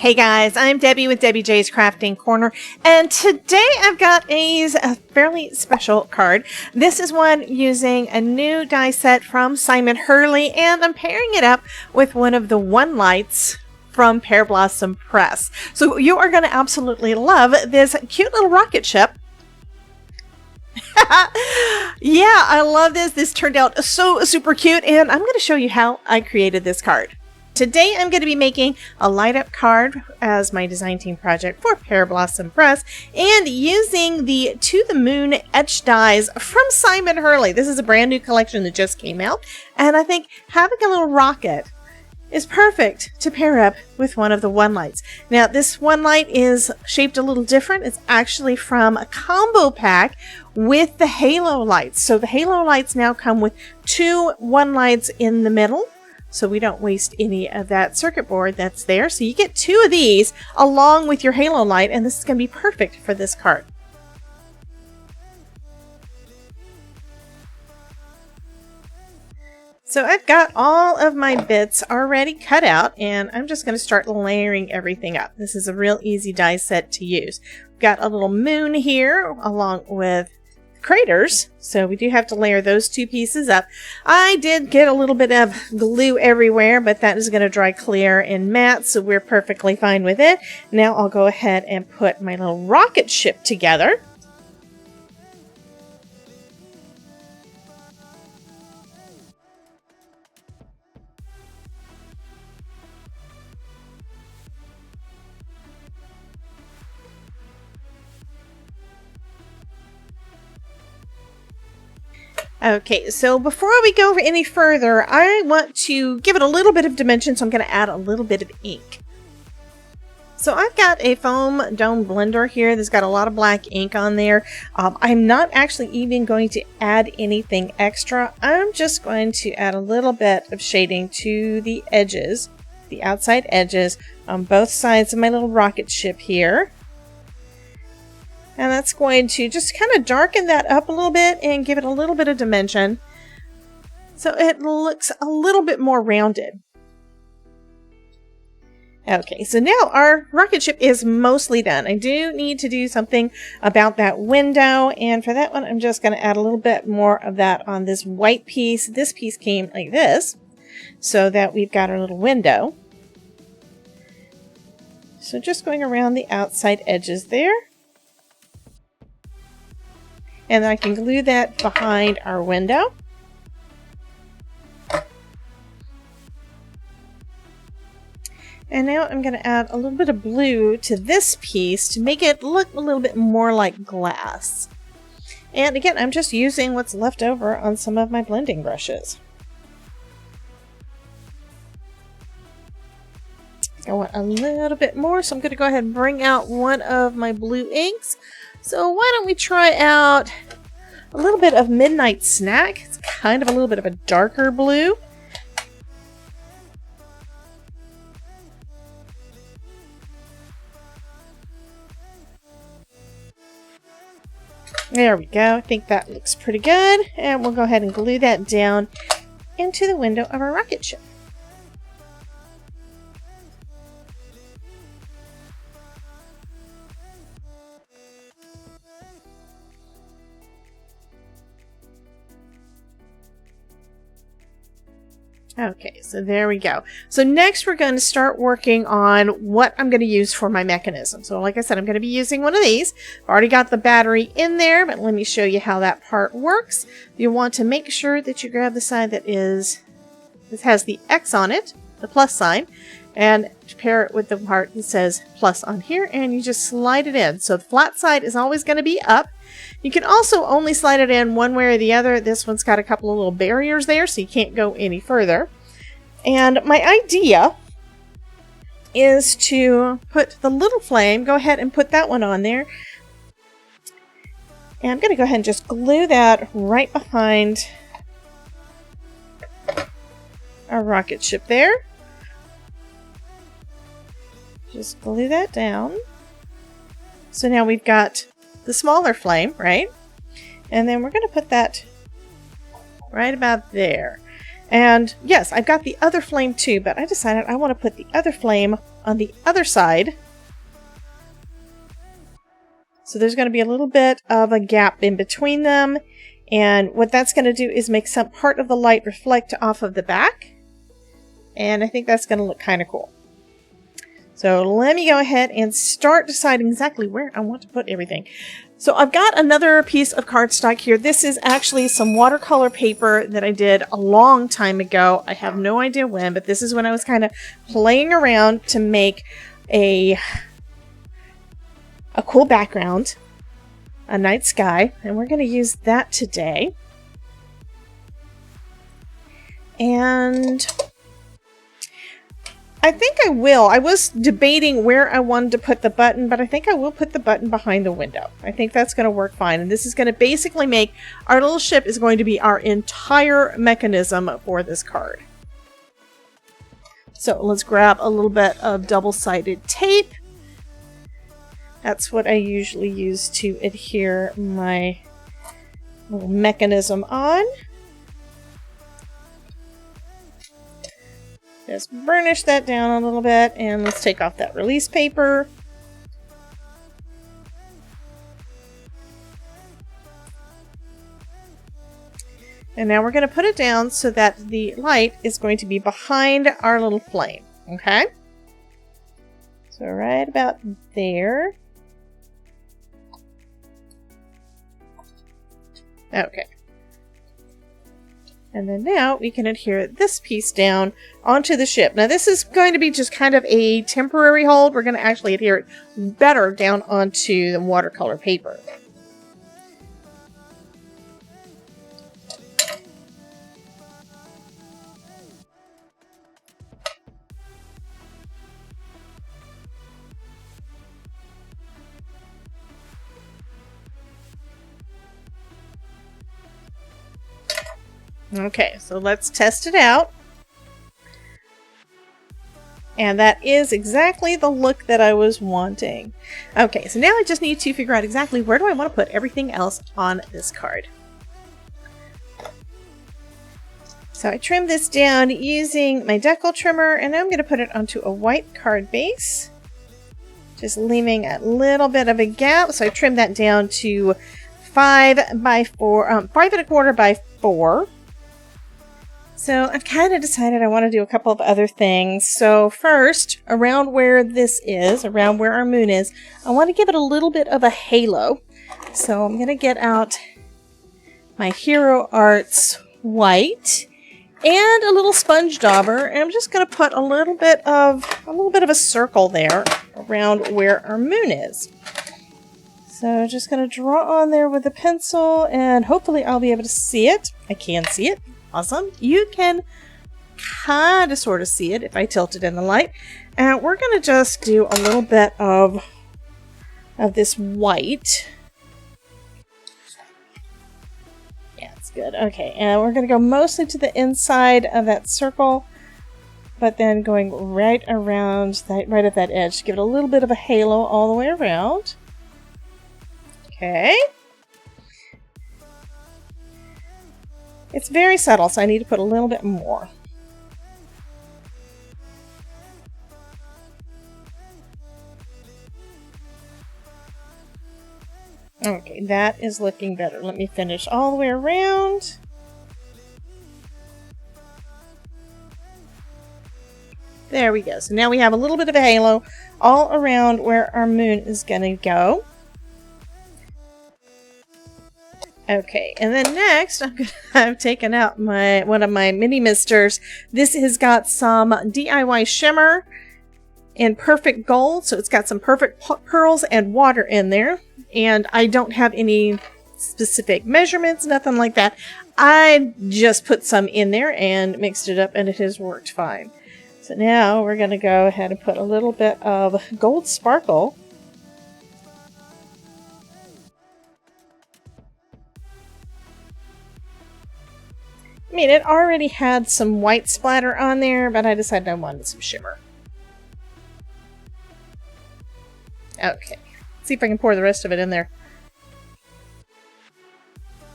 Hey guys, I'm Debbie with Debbie J's Crafting Corner, and today I've got a fairly special card. This is one using a new die set from Simon Hurley, and I'm pairing it up with one of the One Lights from Pear Blossom Press. So you are going to absolutely love this cute little rocket ship. Yeah, I love this. This turned out so super cute, and I'm going to show you how I created this card. Today I'm going to be making a light up card as my design team project for Pear Blossom Press and using the To the Moon etch dies from Simon Hurley. This is a brand new collection that just came out, and I think having a little rocket is perfect to pair up with one of the One Lights. Now this One Light is shaped a little different. It's actually from a combo pack with the halo lights. So the halo lights now come with two One Lights in the middle, so we don't waste any of that circuit board that's there. So you get two of these along with your halo light, and this is going to be perfect for this card. So I've got all of my bits already cut out, and I'm just going to start layering everything up. This is a real easy die set to use. We've got a little moon here along with craters, so we do have to layer those two pieces up. I did get a little bit of glue everywhere, but that is going to dry clear and matte, so we're perfectly fine with it. Now I'll go ahead and put my little rocket ship together. Okay, so before we go any further, I want to give it a little bit of dimension, so I'm going to add a little bit of ink. So I've got a foam dome blender here that's got a lot of black ink on there. I'm not actually even going to add anything extra. I'm just going to add a little bit of shading to the edges, the outside edges on both sides of my little rocket ship here. And that's going to just kind of darken that up a little bit and give it a little bit of dimension, so it looks a little bit more rounded. Okay, so now our rocket ship is mostly done. I do need to do something about that window, and for that one I'm just going to add a little bit more of that on this white piece. This piece came like this, so that we've got our little window. So just going around the outside edges there. And then I can glue that behind our window. And now I'm going to add a little bit of blue to this piece to make it look a little bit more like glass. And again, I'm just using what's left over on some of my blending brushes. I want a little bit more, so I'm going to go ahead and bring out one of my blue inks. So why don't we try out a little bit of Midnight Snack. It's kind of a little bit of a darker blue. There we go. I think that looks pretty good. And we'll go ahead and glue that down into the window of our rocket ship. Okay, so there we go. So next we're going to start working on what I'm going to use for my mechanism. So like I said, I'm going to be using one of these. I've already got the battery in there, but let me show you how that part works. You want to make sure that you grab the side that has the X on it, the plus sign, and pair it with the part that says plus on here, and you just slide it in. So the flat side is always going to be up. You can also only slide it in one way or the other. This one's got a couple of little barriers there, so you can't go any further. And my idea is to put the little flame, go ahead and put that one on there. And I'm going to go ahead and just glue that right behind our rocket ship there. Just glue that down. So now we've got the smaller flame, right? And then we're going to put that right about there. And yes, I've got the other flame too, but I decided I want to put the other flame on the other side. So there's going to be a little bit of a gap in between them. And what that's going to do is make some part of the light reflect off of the back. And I think that's going to look kind of cool. So let me go ahead and start deciding exactly where I want to put everything. So I've got another piece of cardstock here. This is actually some watercolor paper that I did a long time ago. I have no idea when, but this is when I was kind of playing around to make a cool background, a night sky, and we're going to use that today. And I think I will. I was debating where I wanted to put the button, but I think I will put the button behind the window. I think that's going to work fine. And this is going to basically make our little ship is going to be our entire mechanism for this card. So let's grab a little bit of double-sided tape. That's what I usually use to adhere my little mechanism on. Just burnish that down a little bit, and let's take off that release paper. And now we're going to put it down so that the light is going to be behind our little flame, okay? So right about there. Okay. And then now we can adhere this piece down onto the ship. Now this is going to be just kind of a temporary hold. We're going to actually adhere it better down onto the watercolor paper. Okay, so let's test it out. And that is exactly the look that I was wanting. Okay, so now I just need to figure out exactly where do I want to put everything else on this card. So I trimmed this down using my decal trimmer, and I'm going to put it onto a white card base. Just leaving a little bit of a gap. So I trimmed that down to 5 by 4, 5 1/4 by 4. So I've kind of decided I want to do a couple of other things. So first, around where this is, around where our moon is, I want to give it a little bit of a halo. So I'm going to get out my Hero Arts white and a little sponge dauber, and I'm just going to put a little bit of a circle there around where our moon is. So just going to draw on there with a pencil, and hopefully I'll be able to see it. I can see it. Awesome. You can kind of sort of see it if I tilt it in the light. And we're going to just do a little bit of this white. Yeah, it's good. Okay, and we're going to go mostly to the inside of that circle, but then going right around, right at that edge to give it a little bit of a halo all the way around. Okay. It's very subtle, so I need to put a little bit more. Okay, that is looking better. Let me finish all the way around. There we go. So now we have a little bit of a halo all around where our moon is going to go. Okay, and then next I've taken out one of my mini misters. This has got some DIY shimmer in perfect gold, so it's got some perfect pearls and water in there. And I don't have any specific measurements, nothing like that. I just put some in there and mixed it up, and it has worked fine. So now we're going to go ahead and put a little bit of gold sparkle. I mean, it already had some white splatter on there, but I decided I wanted some shimmer. Okay, let's see if I can pour the rest of it in there.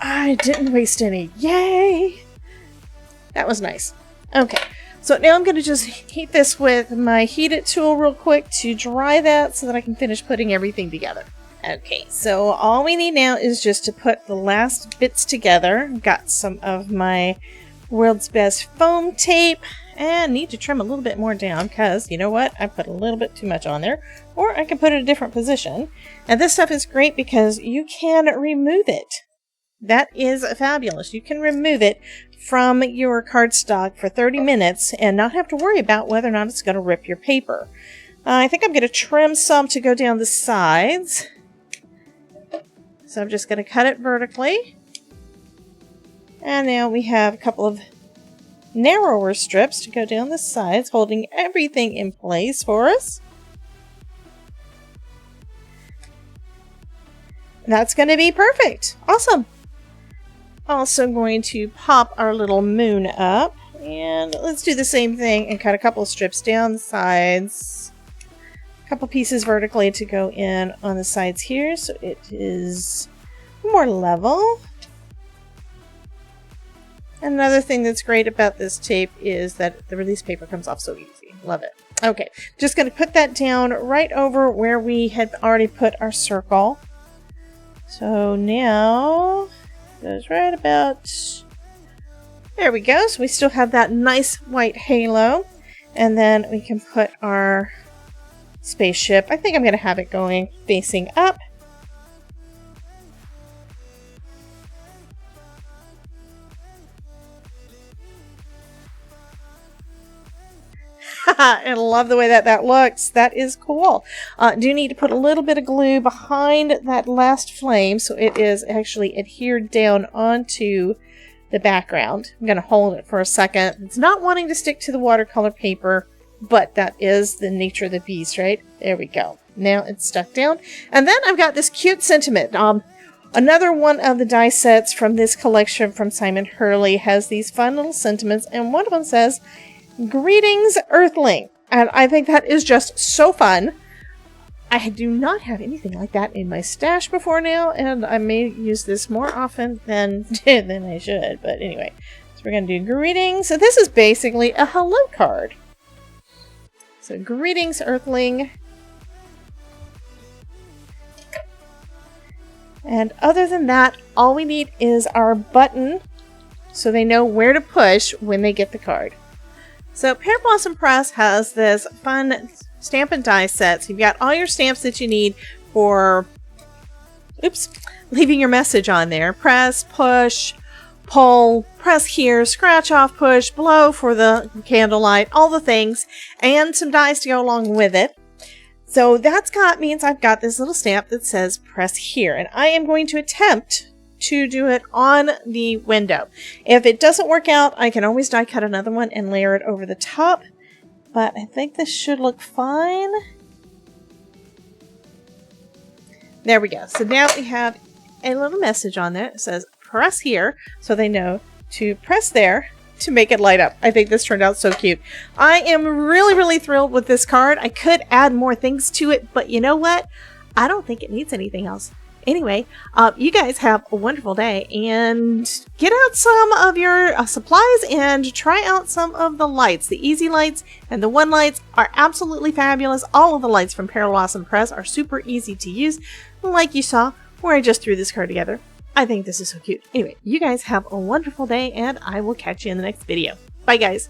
I didn't waste any. Yay! That was nice. Okay, So now I'm going to just heat this with my Heat It tool real quick to dry that so that I can finish putting everything together. Okay, so all we need now is just to put the last bits together. Got some of my World's Best foam tape and need to trim a little bit more down because, you know what, I put a little bit too much on there, or I can put it in a different position. And this stuff is great because you can remove it. That is fabulous. You can remove it from your cardstock for 30 minutes and not have to worry about whether or not it's going to rip your paper. I think I'm going to trim some to go down the sides. So I'm just going to cut it vertically. And now we have a couple of narrower strips to go down the sides, holding everything in place for us. That's going to be perfect. Awesome. Also going to pop our little moon up, and let's do the same thing and cut a couple of strips down the sides, a couple pieces vertically to go in on the sides here so it is more level. Another thing that's great about this tape is that the release paper comes off so easy. Love it. Okay, just going to put that down right over where we had already put our circle. So now goes right about there. We go. So we still have that nice white halo, and then we can put our spaceship. I think I'm going to have it going facing up. I love the way that looks. That is cool. Do need to put a little bit of glue behind that last flame so it is actually adhered down onto the background. I'm going to hold it for a second. It's not wanting to stick to the watercolor paper, but that is the nature of the beast, right? There we go. Now it's stuck down. And then I've got this cute sentiment. Another one of the die sets from this collection from Simon Hurley has these fun little sentiments, and one of them says, "Greetings, Earthling." And I think that is just so fun. I do not have anything like that in my stash before now, and I may use this more often than I should. But anyway, so we're going to do greetings. So this is basically a hello card. So greetings, Earthling. And other than that, all we need is our button so they know where to push when they get the card. So Pear Blossom Press has this fun stamp and die set. So you've got all your stamps that you need for, leaving your message on there. Press, push, pull, press here, scratch off, push, blow for the candlelight, all the things, and some dies to go along with it. So means I've got this little stamp that says press here, and I am going to attempt to do it on the window. If it doesn't work out, I can always die cut another one and layer it over the top, but I think this should look fine. There we go. So now we have a little message on there that says press here, so they know to press there to make it light up. I think this turned out so cute. I am really thrilled with this card. I could add more things to it, but you know what? I don't think it needs anything else. Anyway, you guys have a wonderful day, and get out some of your supplies and try out some of the lights. The easy lights and the one lights are absolutely fabulous. All of the lights from Pear Blossom Press are super easy to use, like you saw where I just threw this card together. I think this is so cute. Anyway, you guys have a wonderful day, and I will catch you in the next video. Bye, guys.